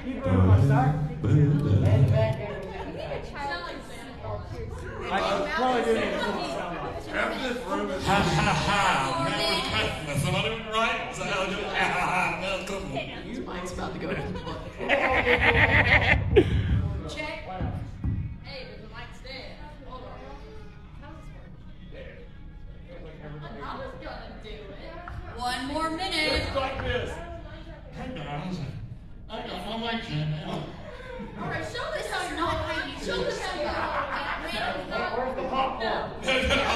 Ha ha ha! Merry Christmas! Am I doing it right? Is that how I do it? Ha ha ha! Well, come on. Your mic's about to go to the plug. Check. Hey, there's a mic stand. Hold on. How's this work? I was gonna do it. One more minute. Just like this. Hey guys, I got my mic stand now. All right, show This this how is you're not not how you Show this how you're Where's the popcorn?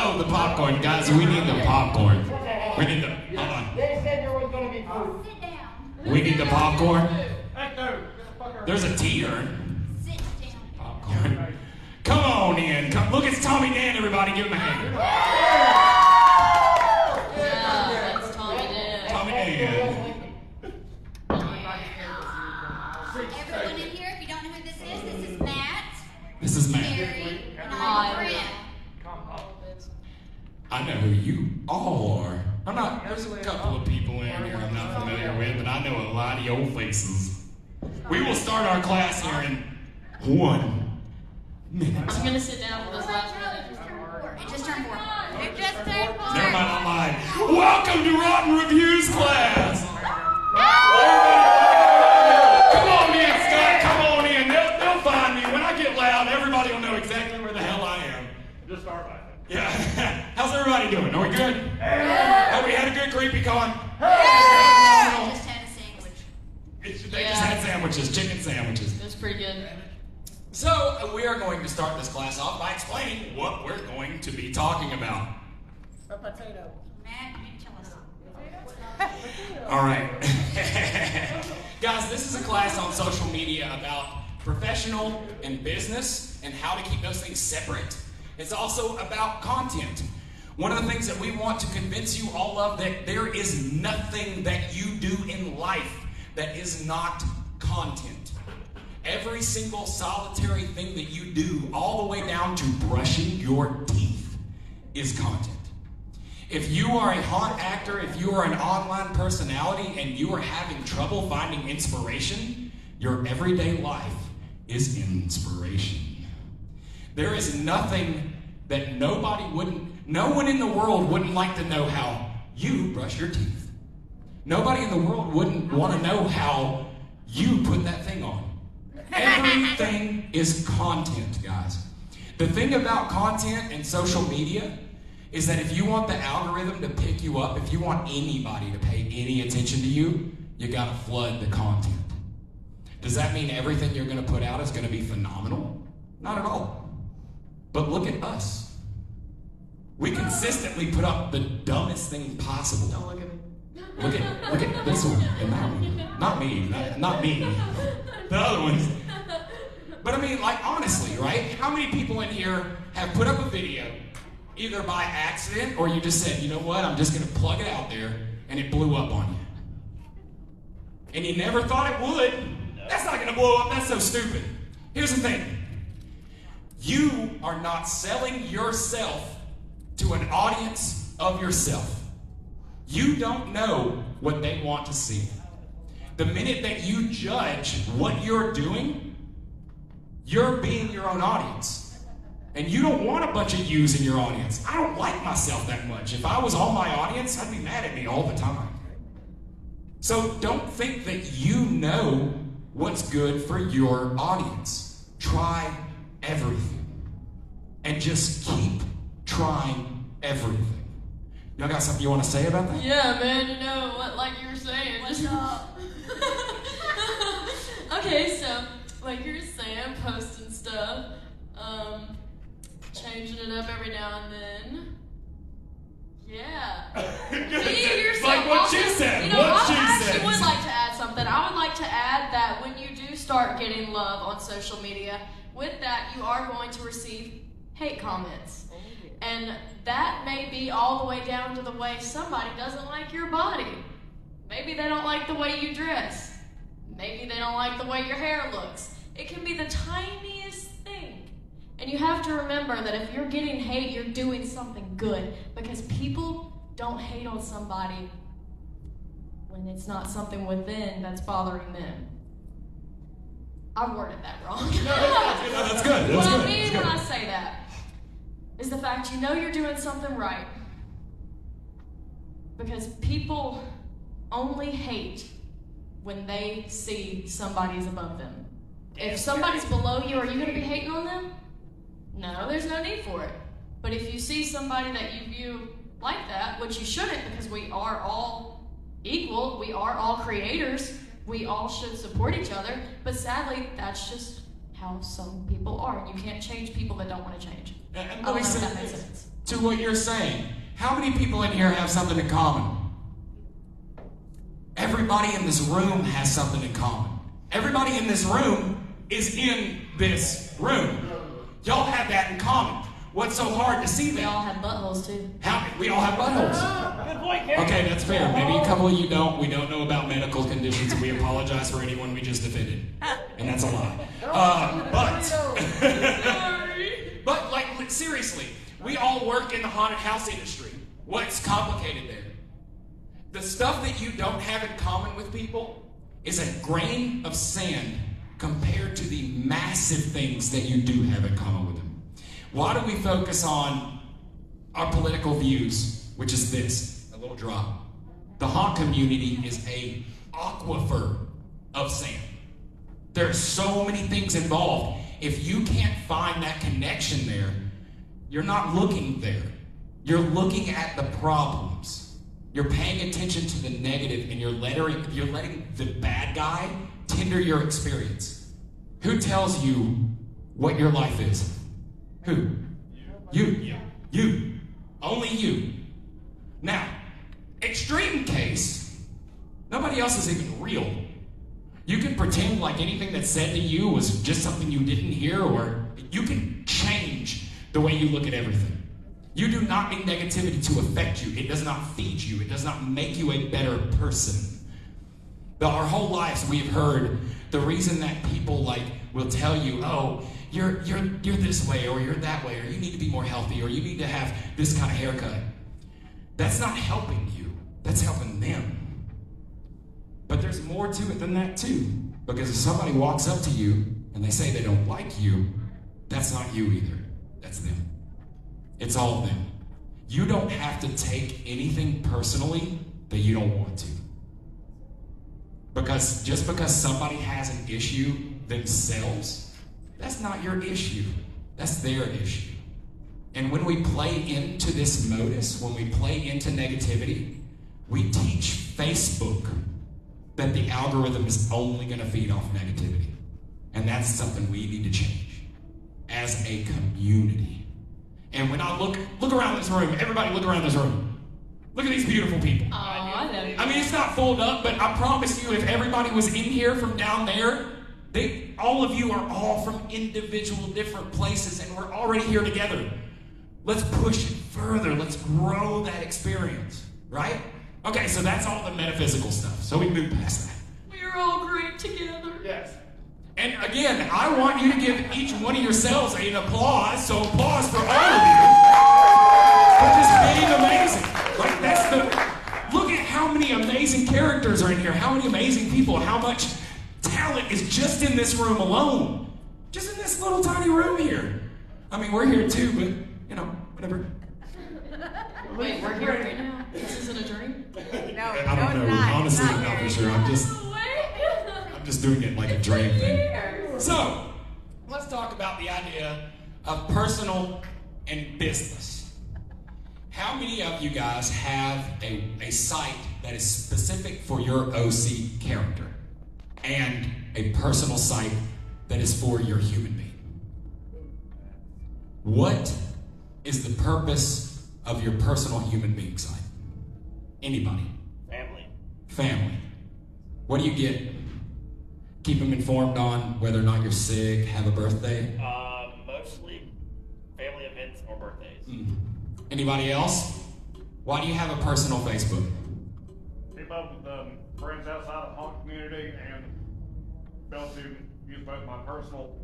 Oh, the popcorn, guys. We need the popcorn. We need the. Hold on. They said there was going to be food. Sit down. We need the popcorn. Hey, dude. There's a tea urn. Sit down. Popcorn. Come on in. Come, look, it's Tommy Dan, everybody. Give him a hand. Yeah, that's Tommy Dan. Tommy Dan. Everyone in here, if you don't know who this is Matt, This is Matt. Mary, and I'm Brent. I know who you all are. I'm not, there's a couple of people in here I'm not familiar with, but I know a lot of old faces. We will start our class here in 1 minute. I'm gonna sit down for this last minute. It just turned 4. It just turned 4. Never mind, I'm lying. Welcome to Rotn Reviews class. Come on in, Scott, come on in. They'll find me. When I get loud, everybody will know exactly where the hell I am. Just start by it. Yeah. How's everybody doing? Are we good? Have we had a good creepy con? I just had a sandwich. They just had sandwiches, chicken sandwiches. It was pretty good. So we are going to start this class off by explaining what we're going to be talking about. A potato. Matt, you tell us. All right. Guys, this is a class on social media about professional and business and how to keep those things separate. It's also about content. One of the things that we want to convince you all of, that there is nothing that you do in life that is not content. Every single solitary thing that you do, all the way down to brushing your teeth, is content. If you are a hot actor, if you are an online personality, and you are having trouble finding inspiration, your everyday life is inspiration. There is nothing that no one in the world wouldn't like to know how you brush your teeth. Nobody in the world wouldn't want to know how you put that thing on. Everything is content, guys. The thing about content and social media is that if you want the algorithm to pick you up, if you want anybody to pay any attention to you, you gotta flood the content. Does that mean everything you're gonna put out is gonna be phenomenal? Not at all. But look at us. We consistently put up the dumbest thing possible. Don't look at me. Look at this one and that one. Not me, not me. The other ones. But I mean, like, honestly, right? How many people in here have put up a video, either by accident or you just said, you know what, I'm just gonna plug it out there, and it blew up on you? And you never thought it would. That's not gonna blow up, that's so stupid. Here's the thing. You are not selling yourself to an audience of yourself. You don't know what they want to see. The minute that you judge what you're doing, you're being your own audience. And you don't want a bunch of yous in your audience. I don't like myself that much. If I was on my audience, I'd be mad at me all the time. So don't think that you know what's good for your audience. Try everything. And just keep trying everything. Y'all got something you want to say about that? Yeah, man, you know what, like you were saying. What's up? Okay, so like you were saying, posting stuff, changing it up every now and then. Yeah. Be yourself. Like what she said. You know, what she I said. actually would like to add something. I would like to add that when you do start getting love on social media, with that you are going to receive hate comments. And that may be all the way down to the way somebody doesn't like your body. Maybe they don't like the way you dress. Maybe they don't like the way your hair looks. It can be the tiniest thing. And you have to remember that if you're getting hate, you're doing something good. Because people don't hate on somebody when it's not something within that's bothering them. I worded that wrong. No, that's good. What I mean when I say that is the fact you know you're doing something right. Because people only hate when they see somebody's above them. If somebody's below you, are you going to be hating on them? No, there's no need for it. But if you see somebody that you view like that, which you shouldn't, because we are all equal, we are all creators, we all should support each other, but sadly, that's just how some people are. You can't change people that don't want to change. And I don't know if that makes listen, sense. to what you're saying, how many people in here have something in common? Everybody in this room has something in common. Everybody in this room is in this room. Y'all have that in common. What's so hard to see We that? all have buttholes too. We all have buttholes. Good point, Gary. Okay, that's fair. Maybe a couple of you don't. We don't know about medical conditions. We apologize for anyone we just offended. And that's a lie. But like, seriously, we all work in the haunted house industry. What's complicated there? The stuff that you don't have in common with people is a grain of sand compared to the massive things that you do have in common with them. Why do we focus on our political views, which is this, a little drop? The haunt community is a aquifer of sand. There are so many things involved. If you can't find that connection there, you're not looking there. You're looking at the problems. You're paying attention to the negative, and you're letting the bad guy tinder your experience. Who tells you what your life is? Who? You. You. Only you. Now, extreme case, nobody else is even real. You can pretend like anything that's said to you was just something you didn't hear, or you can change the way you look at everything. You do not need negativity to affect you. It does not feed you. It does not make you a better person. Our whole lives we've heard the reason that people will tell you, oh, you're this way, or you're that way, or you need to be more healthy, or you need to have this kind of haircut. That's not helping you. That's helping them. But there's more to it than that too. Because if somebody walks up to you and they say they don't like you, that's not you either. That's them. It's all them. You don't have to take anything personally that you don't want to. Because just because somebody has an issue themselves, that's not your issue. That's their issue. And when we play into this modus, when we play into negativity, we teach Facebook that the algorithm is only going to feed off negativity. And that's something we need to change as a community. And when I look around this room, everybody look around this room. Look at these beautiful people. Oh, I know. I mean, it's not full up, but I promise you, if everybody was in here from down there, all of you are all from individual different places, and we're already here together. Let's push it further. Let's grow that experience, right? Okay, so that's all the metaphysical stuff. So we move past that. We're all great together. Yes. And again, I want you to give each one of yourselves an applause. So applause for all of you for just being amazing. Look at how many amazing characters are in here. How many amazing people. How much talent is just in this room alone. Just in this little tiny room here. I mean, we're here too, but, whatever. Wait, we're here right now? This isn't a dream? No, I don't know. Honestly, I'm not for sure. I'm just doing it like a dream thing. So, let's talk about the idea of personal and business. How many of you guys have a site that is specific for your OC character and a personal site that is for your human being? What is the purpose of your personal human being site? Anybody? Family. What do you get? Keep them informed on whether or not you're sick, have a birthday? Mostly family events or birthdays. Anybody else? Why do you have a personal Facebook? Keep up with friends outside the haunt community, and be able to use both my personal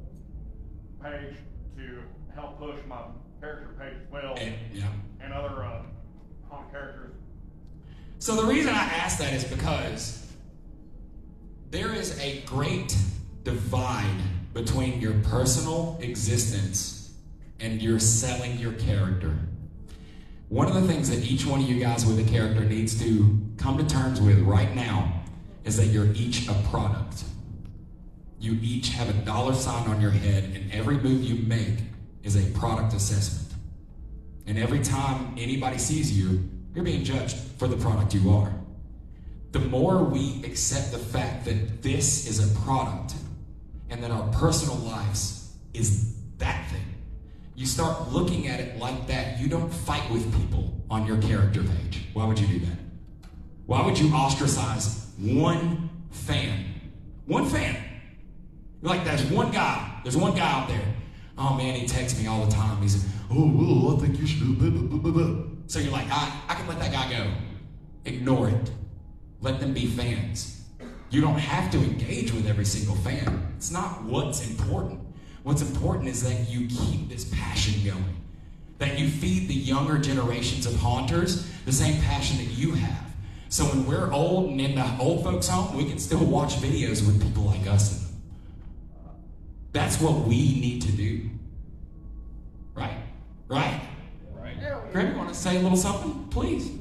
page to help push my character page as well, and other haunt characters. So the reason I ask that is because there is a great divide between your personal existence and you're selling your character. One of the things that each one of you guys with a character needs to come to terms with right now is that you're each a product. You each have a dollar sign on your head, and every move you make is a product assessment. And every time anybody sees you, you're being judged for the product you are. The more we accept the fact that this is a product and that our personal lives is that thing, you start looking at it like that. You don't fight with people on your character page. Why would you do that? Why would you ostracize one fan? One fan. You're like, there's one guy out there. Oh man, he texts me all the time. He's like, oh, well, I think you should do blah, blah, blah, blah. So you're like, I can let that guy go. Ignore it. Let them be fans. You don't have to engage with every single fan. It's not what's important. What's important is that you keep this passion going. That you feed the younger generations of haunters the same passion that you have. So when we're old and in the old folks' home, we can still watch videos with people like us in them. That's what we need to do. Right? Right? Greg, you want to say a little something? Please.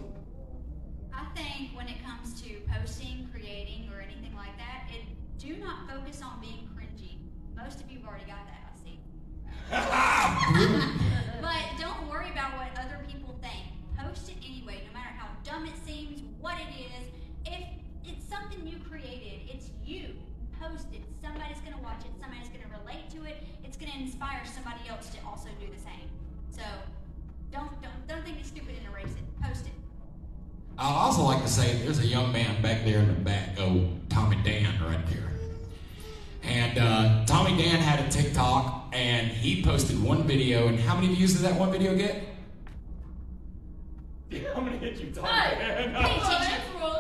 I think when it comes to posting, creating, or anything like that, do not focus on being cringy. Most of you have already got that, I see. But don't worry about what other people think. Post it anyway, no matter how dumb it seems, what it is. If it's something you created, it's you. Post it. Somebody's going to watch it. Somebody's going to relate to it. It's going to inspire somebody else to also do the same. So don't think it's stupid and erase it. Post it. I'd also like to say there's a young man back there in the back, Tommy Dan right there. And Tommy Dan had a TikTok, and he posted one video, and how many views did that one video get? How many did you talk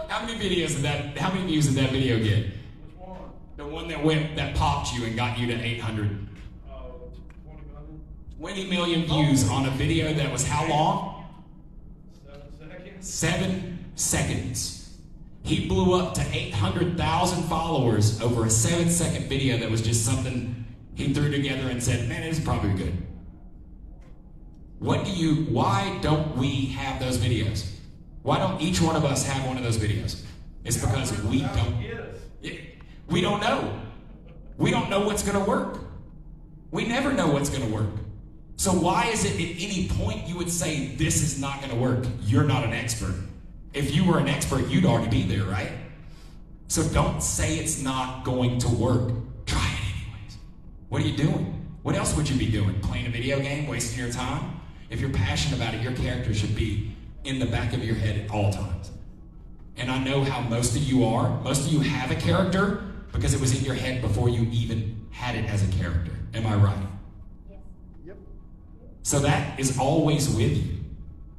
How many views did that video get? Which one? The one that popped you and got you to 800. 20 million views on a video that was how long? 7 seconds. 7 seconds. He blew up to 800,000 followers over a 7-second video that was just something he threw together and said, man, it's probably good. Why don't we have those videos? Why don't each one of us have one of those videos? It's because we don't know. We don't know what's going to work. We never know what's going to work. So why is it at any point you would say this is not going to work? You're not an expert. If you were an expert, you'd already be there, right? So don't say it's not going to work. Try it anyways. What are you doing? What else would you be doing? Playing a video game, wasting your time? If you're passionate about it, your character should be in the back of your head at all times. And I know how most of you are. Most of you have a character because it was in your head before you even had it as a character. Am I right? So that is always with you.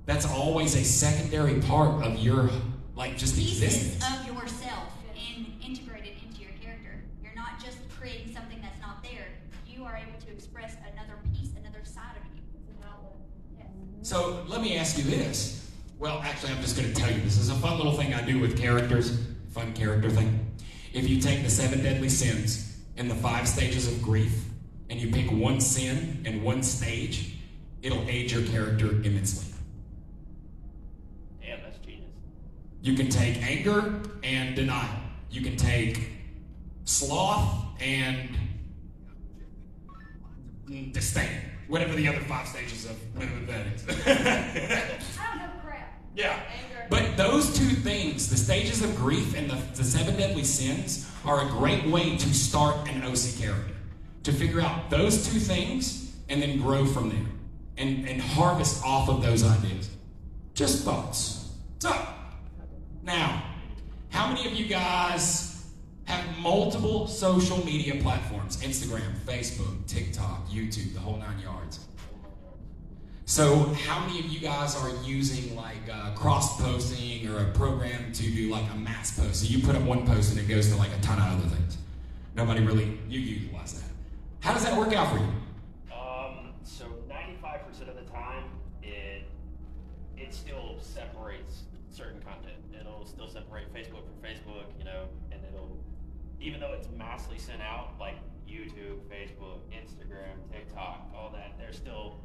That's always a secondary part of your, just existence. Pieces of yourself and integrated into your character. You're not just creating something that's not there. You are able to express another piece, another side of you. Yes. So let me ask you this. Well, actually, I'm just going to tell you. This is a fun little thing I do with characters. Fun character thing. If you take the 7 deadly sins and the 5 stages of grief, and you pick one sin and one stage, it'll aid your character immensely. Damn, that's genius. You can take anger and denial. You can take sloth and disdain. Whatever the other 5 stages of whatever that is. I don't know crap. Yeah. Anger. But those 2 things, the stages of grief and the 7 deadly sins, are a great way to start an OC character. To figure out those 2 things and then grow from there. And harvest off of those ideas. Just thoughts. So, now, how many of you guys have multiple social media platforms? Instagram, Facebook, TikTok, YouTube, the whole 9 yards. So, how many of you guys are using cross-posting or a program to do a mass post? So you put up one post and it goes to a ton of other things. Nobody really, you utilize that. How does that work out for you? So 95% of the time, it still separates certain content. It'll still separate Facebook from Facebook, and it'll even though it's massively sent out, like YouTube, Facebook, Instagram, TikTok, all that, there's still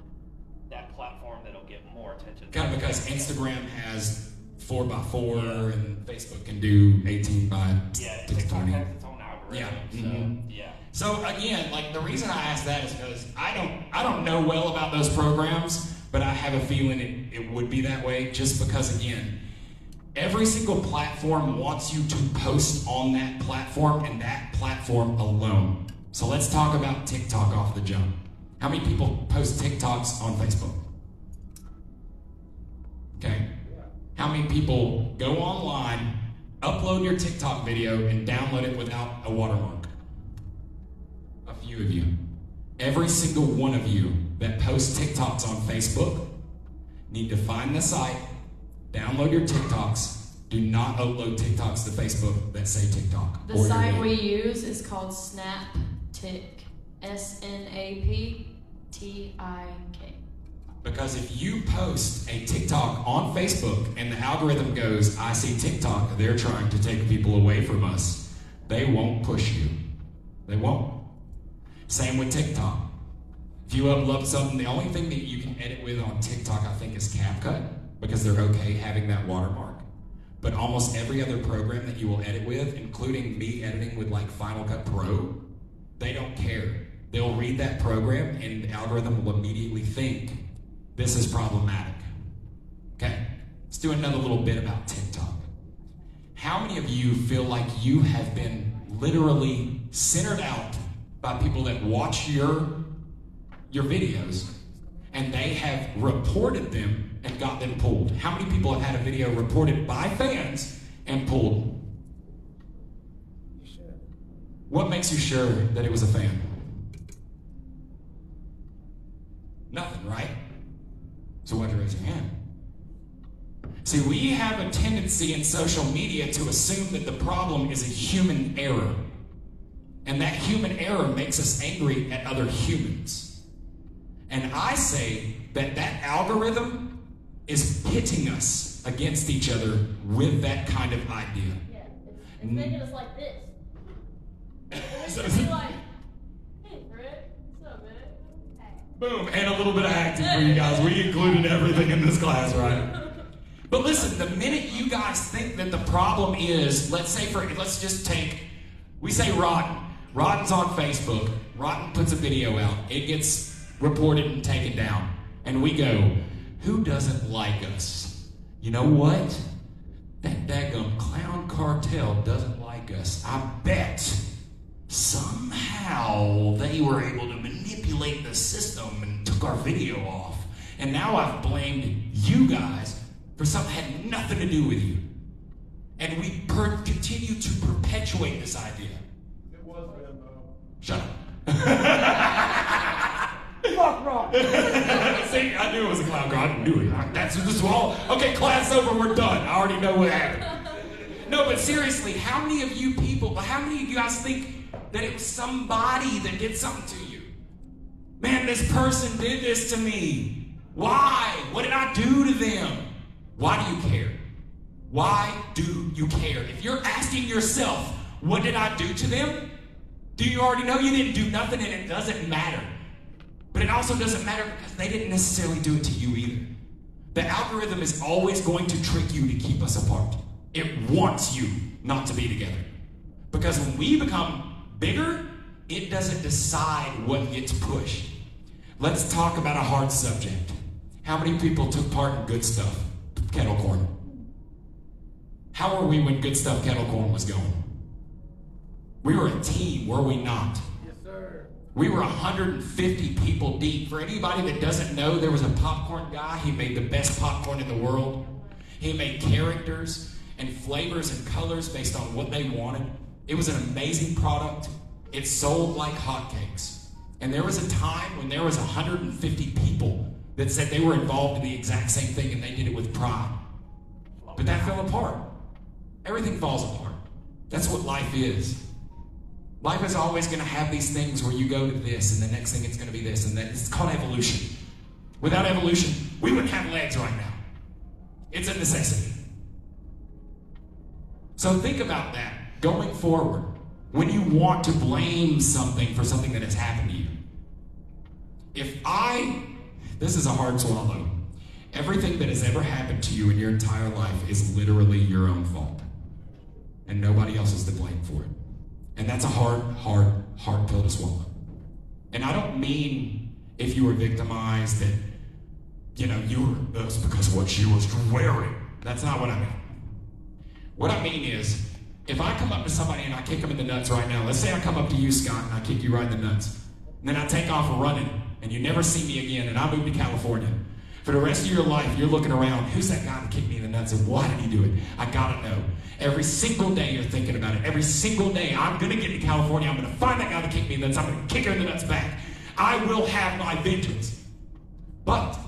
that platform that'll get more attention. Kind of because Instagram has 4x4 and Facebook can do 18 by yeah, 620. TikTok has its own algorithm. Yeah. So, Mhm. yeah. So again, like the reason I ask that is because I don't know well about those programs, but I have a feeling it would be that way just because again, every single platform wants you to post on that platform and that platform alone. So let's talk about TikTok off the jump. How many people post TikToks on Facebook? Okay. How many people go online, upload your TikTok video, and download it without a watermark? A few of you. Every single one of you that posts TikToks on Facebook need to find the site, download your TikToks. Do not upload TikToks to Facebook that say TikTok. The site we use is called SnapTik. SNAPTIK. Because if you post a TikTok on Facebook and the algorithm goes, I see TikTok, they're trying to take people away from us, they won't push you. They won't. Same with TikTok. If you upload something, the only thing that you can edit with on TikTok, I think, is CapCut, because they're okay having that watermark. But almost every other program that you will edit with, including me editing with like Final Cut Pro, they don't care. They'll read that program and the algorithm will immediately think, this is problematic. Okay, let's do another little bit about TikTok. How many of you feel like you have been literally centered out by people that watch your videos and they have reported them and got them pulled? How many people have had a video reported by fans and pulled? What makes you sure that it was a fan? Nothing, right? So why'd you raise your hand? See, we have a tendency in social media to assume that the problem is a human error. And that human error makes us angry at other humans. And I say that that algorithm is pitting us against each other with that kind of idea. Yeah, it's making us like this. It's So- making me like, hey Fred, what's up, man? Boom, and a little bit of acting for you guys. We included everything in this class, right? But listen, the minute you guys think that the problem is, let's just take, we say Rotn. Rotn's on Facebook. Rotn puts a video out. It gets reported and taken down. And we go, who doesn't like us? You know what? That daggum clown cartel doesn't like us. I bet somehow they were able to manipulate the system and took our video off. And now I've blamed you guys for something that had nothing to do with you. And we continue to perpetuate this idea. It was them, though. Shut up. Fuck wrong. See, I knew it was a clown car. I knew it. That's this all. Okay, class over. We're done. I already know what happened. No, but seriously, how many of you guys think that it was somebody that did something to you? Man, this person did this to me. Why? What did I do to them? Why do you care? Why do you care? If you're asking yourself, what did I do to them? Do you already know you didn't do nothing and it doesn't matter? But it also doesn't matter because they didn't necessarily do it to you either. The algorithm is always going to trick you to keep us apart. It wants you not to be together. Because when we become bigger, it doesn't decide what gets pushed. Let's talk about a hard subject. How many people took part in Good Stuff, Kettle Corn? How were we when Good Stuff, Kettle Corn was going? We were a team, were we not? Yes, sir. We were 150 people deep. For anybody that doesn't know, there was a popcorn guy. He made the best popcorn in the world. He made characters and flavors and colors based on what they wanted. It was an amazing product. It sold like hotcakes. And there was a time when there was 150 people that said they were involved in the exact same thing and they did it with pride. But that fell apart. Everything falls apart. That's what life is. Life is always going to have these things where you go to this and the next thing it's going to be this and that. It's called evolution. Without evolution, we wouldn't have legs right now. It's a necessity. So think about that going forward. when you want to blame something for something that has happened to you. This is a hard swallow. Everything that has ever happened to you in your entire life is literally your own fault. And nobody else is to blame for it. And that's a hard pill to swallow. And I don't mean if you were victimized that, it was because of what she was wearing. That's not what I mean. What I mean is, if I come up to somebody and I kick them in the nuts right now, let's say I come up to you, Scott, and I kick you right in the nuts. And then I take off running, and you never see me again, and I move to California. For the rest of your life, you're looking around, who's that guy that kicked me in the nuts, and why did he do it? I gotta know. Every single day you're thinking about it. Every single day, I'm gonna get to California, I'm gonna find that guy that kicked me in the nuts, I'm gonna kick her in the nuts back. I will have my vengeance. But,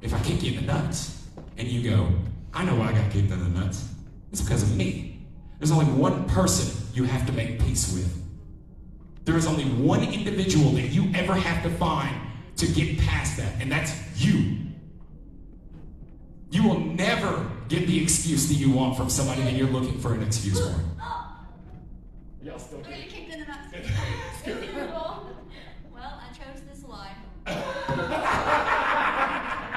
if I kick you in the nuts, and you go, I know why I got kicked in the nuts. It's because of me. There's only one person you have to make peace with. There is only one individual that you ever have to find to get past that, and that's you. You will never get the excuse that you want from somebody that you're looking for an excuse for. Y'all still Are you kicked in the nuts? Well, I chose this life.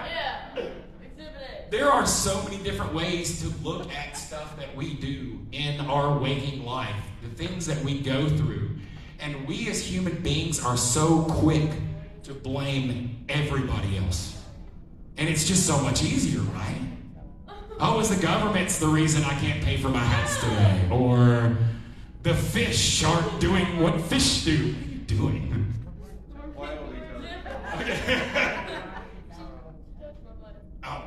Yeah. Exhibit A. There are so many different ways to look at stuff that we do in our waking life, the things that we go through. And we as human beings are so quick to blame everybody else. And it's just so much easier, right? Oh, it's the government's the reason I can't pay for my house today. Or the fish aren't doing what fish do. What are you doing? Okay. Oh.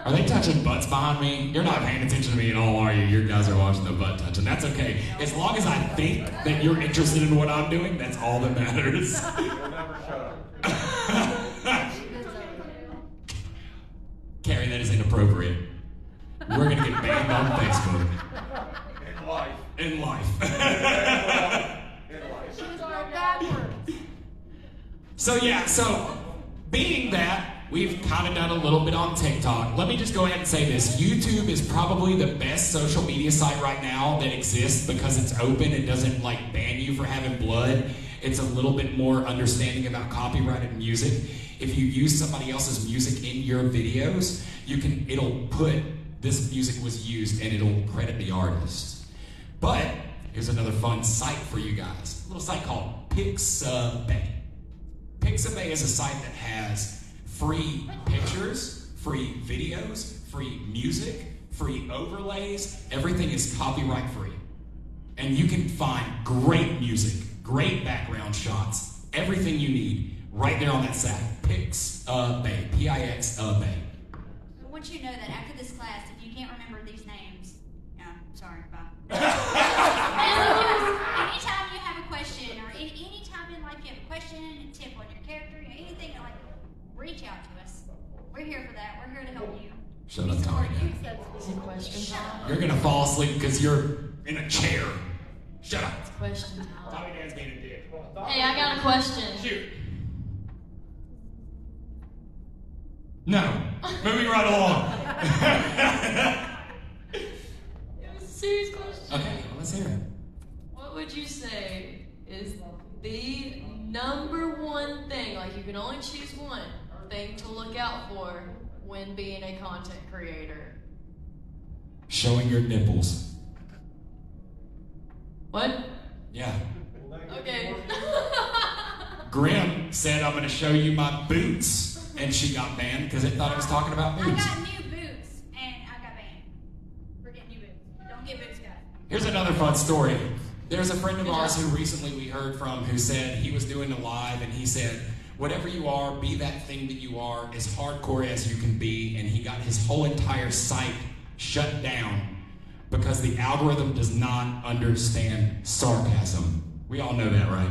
Are they touching butts behind me? You're not paying attention to me at all, are you? You guys are watching the butt touching. That's okay. As long as I think that you're interested in what I'm doing, that's all that matters. You'll never shut up. Carrie, that is inappropriate. We're going to get banned on Facebook. In life. In life. In life. So being that we've kind of done a little bit on TikTok, let me just go ahead and say this. YouTube is probably the best social media site right now that exists because it's open. It doesn't ban you for having blood. It's a little bit more understanding about copyrighted music. If you use somebody else's music in your videos, it'll put this music was used and it'll credit the artist. But here's another fun site for you guys. A little site called Pixabay. Pixabay is a site that has free pictures, free videos, free music, free overlays. Everything is copyright free. And you can find great music, great background shots, everything you need right there on that site. Pixabay, P-I-X-A-Bay. I want you to know that after this class, if you can't remember these names, sorry, bye. Anytime you have a question, or anytime in life you have a question, a tip on your character, anything, reach out to us. We're here for that. We're here to help you. Shut up, Tommy. Question time. You're gonna fall asleep because you're in a chair. Shut up. Question time. Tommy Dan's being a dick. Hey, I got a question. Shoot. No. Moving right along. It was a serious question. Okay, well, let's hear it. What would you say is the number one thing, you can only choose one thing to look out for when being a content creator? Showing your nipples. What? Yeah. Okay. Grim said, I'm gonna show you my boots. And she got banned because it thought it was talking about I boots. got new boots, and I got banned for getting new boots. Don't get boots, guys. Here's another fun story. There's a friend of ours who recently we heard from who said he was doing a live and he said, whatever you are, be that thing that you are, as hardcore as you can be. And he got his whole entire site shut down because the algorithm does not understand sarcasm. We all know that, right?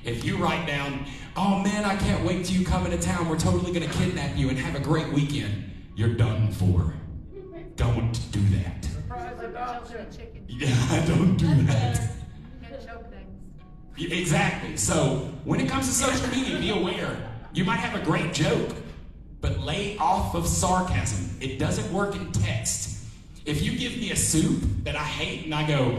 If you write down, oh man, I can't wait till you come into town, we're totally gonna kidnap you and have a great weekend, you're done for. Don't do that. Yeah, don't do that. Exactly. So when it comes to social media, be aware. You might have a great joke, but lay off of sarcasm. It doesn't work in text. If you give me a soup that I hate and I go,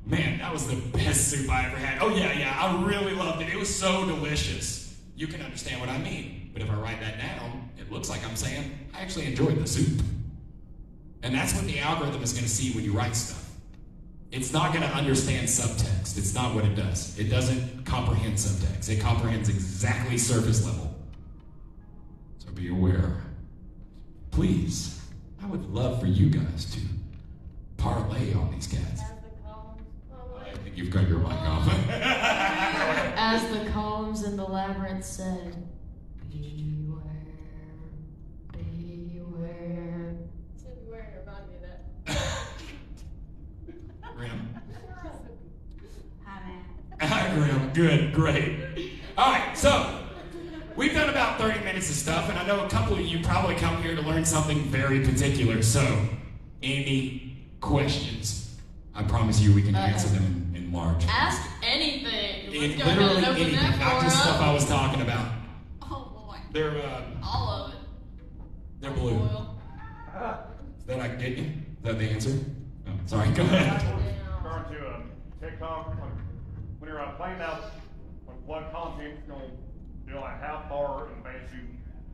Man, that was the best soup I ever had. Oh yeah, I really loved it. It was so delicious. You can understand what I mean. But if I write that down, it looks like I'm saying, I actually enjoyed the soup. And that's what the algorithm is going to see when you write stuff. It's not going to understand subtext. It's not what it does. It doesn't comprehend subtext. It comprehends exactly surface level. So be aware. Please, I would love for you guys to parlay on these cats. I think you've got your mic off. As the columns in the labyrinth said, beware, beware. Beware, remind me of that. Grim. Hi, man. Hi, Grim. Good, great. All right, so we've done about 30 minutes of stuff, and I know a couple of you probably come here to learn something very particular. So, any questions? I promise you we can answer them in large. Ask anything. Let's go ahead Literally and open anything, that not for just stuff us. I was talking about. Oh, boy. They're All of it. they're blue. Oil. Is that I can get you? Is that the answer? Oh, sorry, go ahead. Referring to TikTok, when you're playing out what content you're going to do, like how far in advance you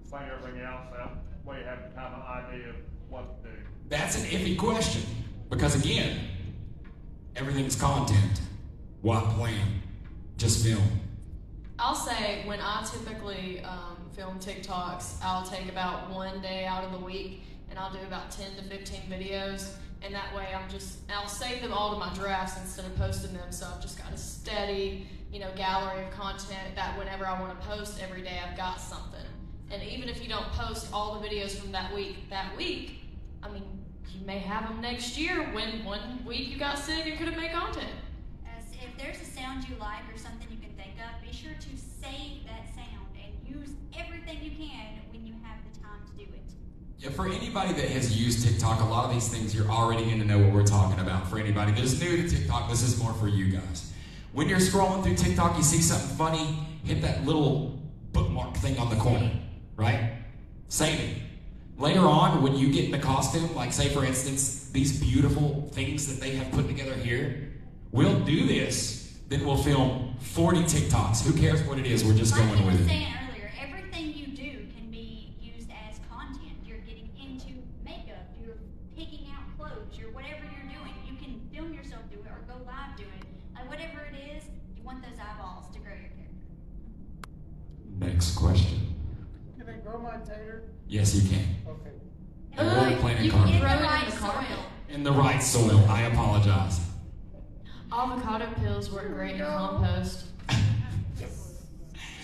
plan everything out, so that way you have kind of an idea of what to do. That's an iffy question because again, everything's content. Why plan? Just film. I'll say when I typically film TikToks, I'll take about one day out of the week and I'll do about 10 to 15 videos. And that way I'll save them all to my drafts instead of posting them. So I've just got a steady, gallery of content that whenever I want to post every day, I've got something. And even if you don't post all the videos from that week, I mean, you may have them next year when one week you got sick and couldn't make content. If there's a sound you like or something you can think of, be sure to save that sound and use everything you can when you have the time to do it. Yeah, for anybody that has used TikTok, a lot of these things you're already going to know what we're talking about. For anybody that's new to TikTok, this is more for you guys. When you're scrolling through TikTok, you see something funny, hit that little bookmark thing on the corner, right? Save it. Later on, when you get in the costume, like say for instance, these beautiful things that they have put together here, we'll do this, then we'll film 40 TikToks. Who cares what it is? We're just Like going you were with it. saying earlier, everything you do can be used as content. You're getting into makeup, you're picking out clothes, you're whatever you're doing. You can film yourself do it or go live do it. Like whatever it is, you want those eyeballs to grow your character. Next question. Can I grow my tater? Yes, you can. Okay. And we're playing you in can In grow the it in right the carpet. soil. In the right soil. I apologize. Avocado peels work great in compost.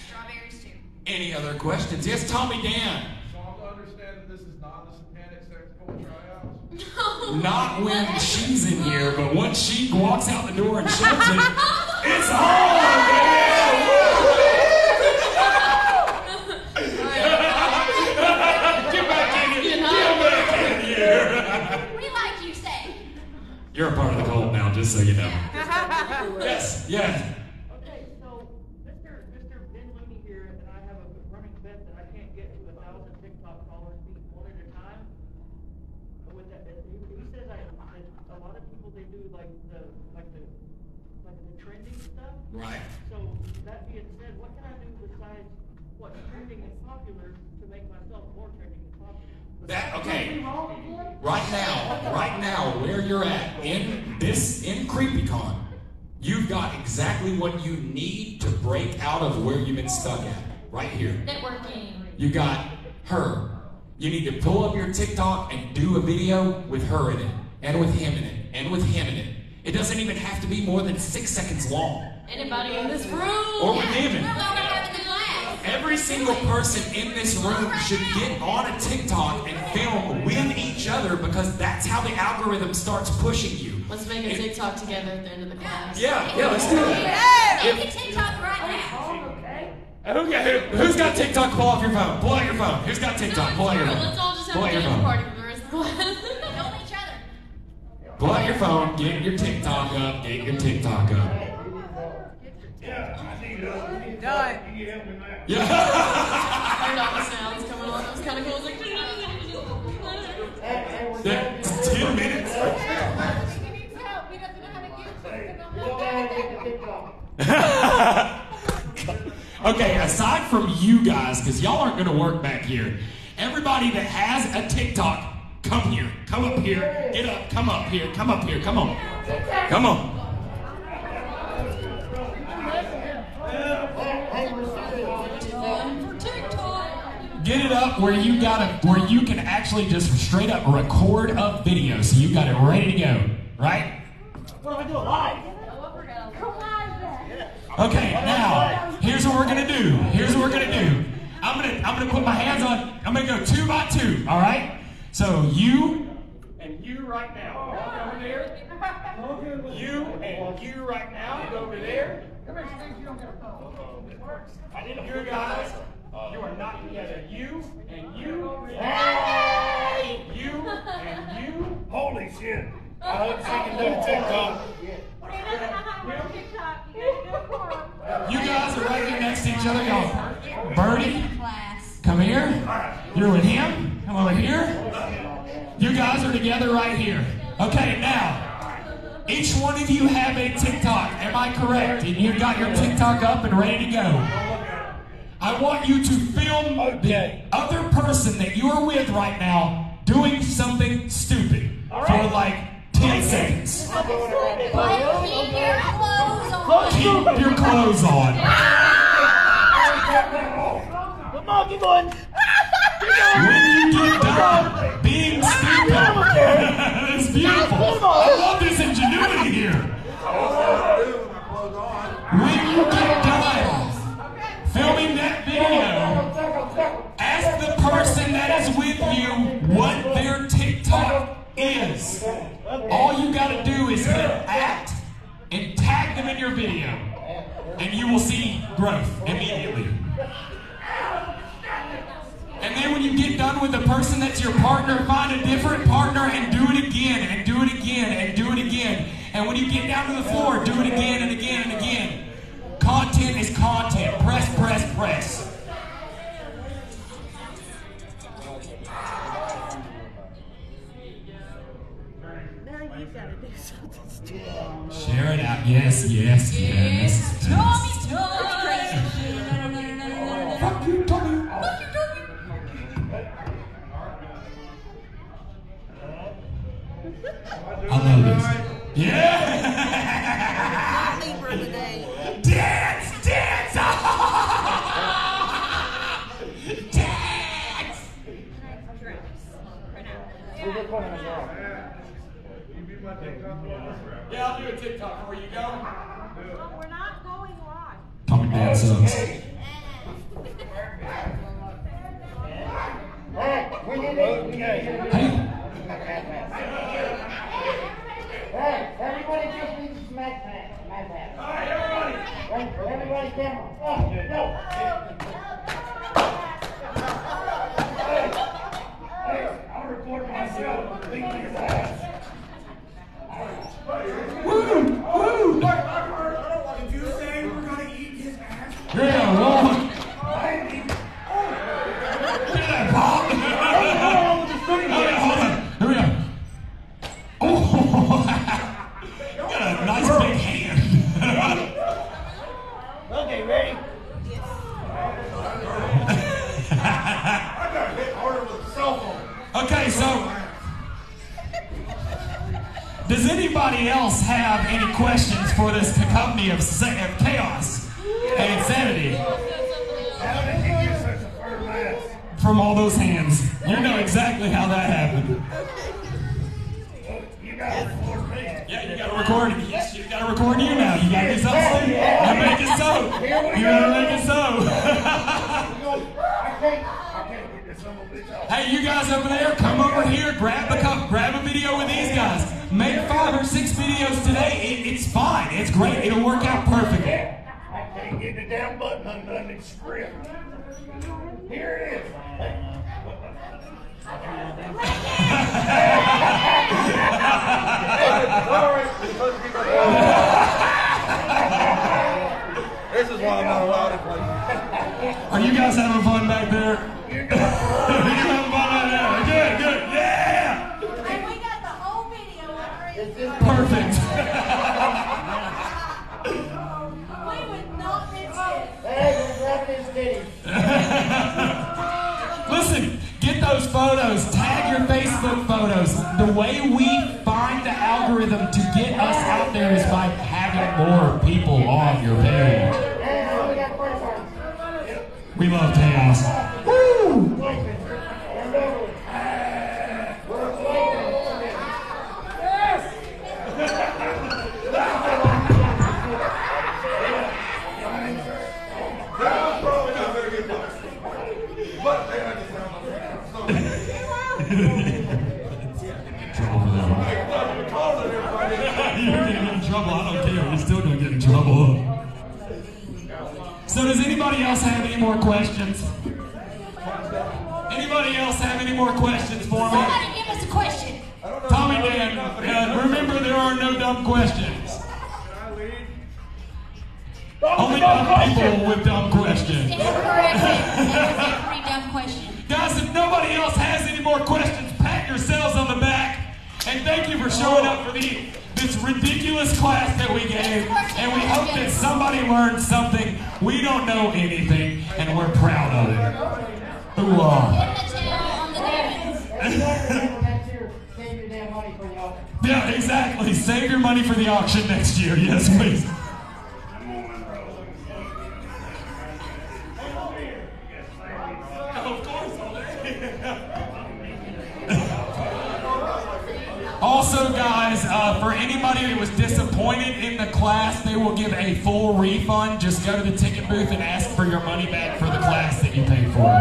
Strawberries too. Any other questions? Yes, Tommy Dan. So I'm to understand that this is not the satanic sexual tryouts? Not when she's in here, but once she walks out the door and shoves it, it's on, Get back in here! Get back in here! We like you say. You're a part of the cult now, just so you know. Yes, yes. Okay, so Mr. Ben Looney here, and I have a running bet that I can't get to 1,000 TikTok followers one at a time. But with that, he says that a lot of people they do like the trending stuff. Right. So that being said, what can I do besides what's trending and popular to make myself more trending and popular? Okay. Right now, where you're at in CreepyCon, you've got exactly what you need to break out of where you've been stuck at. Right here. Networking. You got her. You need to pull up your TikTok and do a video with her in it, and with him in it, and with him in it. It doesn't even have to be more than 6 seconds long. Anybody in this room? Or with him in We're it. going to have in the class. Every single person in this room should get on a TikTok and film with each other because that's how the algorithm starts pushing you. Let's make a TikTok together at the end of the class. Yeah, let's do it. Make a TikTok right now. Okay, who's got TikTok? Pull off your phone. Pull out your phone. Who's got TikTok? Pull out your phone. Let's all just have Pull a out your dance phone. party for the rest of the class. Film each other. Pull out your phone. Get your TikTok up. Get your TikTok up. Yeah, I need help. Done. Can you help me, man? Yeah. Heard all the sounds coming on. That was kind of cool. It was like. That's 10 minutes. He needs help. He doesn't know how to use it. Okay, aside from you guys, because y'all aren't going to work back here, everybody that has a TikTok, come here. Come up here. Get up. Come up here. Come up here. Come on. Come on. Get it up where you can actually just straight up record a video, so you got it ready to go, right? What do I do live? Okay, now here's what we're gonna do. I'm gonna put my hands on. I'm gonna go 2 by 2. All right. So you and you right now. Walk over there. You and you right now. Go over there. I didn't. You guys. You are not together. You and you. Hey! You and you. Holy shit. I hope she can do TikTok. You guys are right here next to each other. Go. Birdie, come here. You're with him. Come over here. You guys are together right here. Okay, now, each one of you have a TikTok. Am I correct? And you got your TikTok up and ready to go. I want you to film the other person that you are with right now doing something stupid for like 10 seconds. Keep your clothes on. Keep your clothes on. Come on, keep going. When you get done being stupid, it's beautiful. I love this ingenuity here. When you get done filming that video, ask the person that is with you what their TikTok is. All you gotta do is hit @ and tag them in your video, and you will see growth immediately. And then when you get done with the person that's your partner, find a different partner and do it again, and do it again, and do it again. And when you get down to the floor, do it again and again and again. Content is content. Press, press, press. Share it out. Yes, yes, yes. Tommy time. Fuck you, Tommy. I love this. Yeah! Dance! Dance! Dance! Yeah, I'll do a TikTok before you go. We're not going live. Tommy dance sucks. Hey! Hey, everybody just needs to smack that. All right, everybody. Everybody, camera. Go. Hey, I'll record myself beating his ass. Woo! Woo! Did you say we're gonna eat his ass? Yeah, well. Get that pop! Hold on. Here we go. Oh! You got a nice big hand. Okay, ready? I got hit harder with a cell phone. Okay, so does anybody else have any questions for this company of chaos and insanity? How did you get such a firm ass? From all those hands. You know exactly how that happened. You gotta record me. Yeah, you gotta record. Yes, you gotta record you now. You gotta do something. You make it so. You gotta make it so. I can't get this son of a bitch off. Hey, you guys over there, come over here, grab a video with these guys. Make 5 or 6 videos today. It's fine. It's great. It'll work out perfectly. I can't get the damn button undone in script. Here it is. This is why I'm not allowed to play. Are you guys having fun back there? You're having fun back there. Good, good. Yeah! And we got the whole video. Perfect. We the way we find the algorithm to get us out there is by having more people on your page. We love chaos. Woo! You're getting in trouble. I don't care. You're still going to get in trouble. So does anybody else have any more questions? Anybody else have any more questions for me? Somebody give us a question. Tommy Dan, remember there are no dumb questions. Only dumb people with dumb questions. Every dumb question. Guys, if nobody else has any more questions, pat yourselves on the back. And thank you for showing up for this ridiculous class that we gave. And we hope that somebody learned something. We don't know anything, and we're proud of it. Ooh, yeah, exactly. Save your money for the auction next year. Yes, please. Also, guys, for anybody that was disappointed in the class, they will give a full refund. Just go to the ticket booth and ask for your money back for the class that you paid for.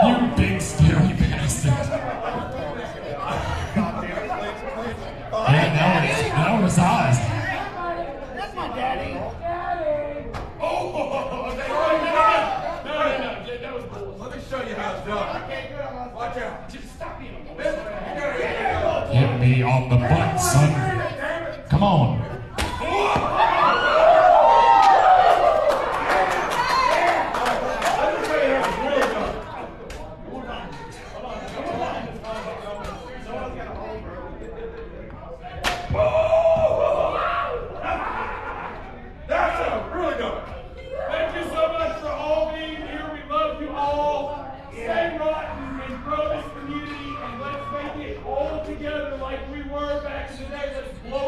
You big scary bastard. Yeah, that was eyes. That's my daddy. No, that was cool. Let me show you how it's done. Watch out. Just stop being a boy. Hit me on the butt, son. Come on. Thank you so much for all being here. We love you all. Stay rotten and grow this community, and let's make it all together like we were back in the day. Let's blow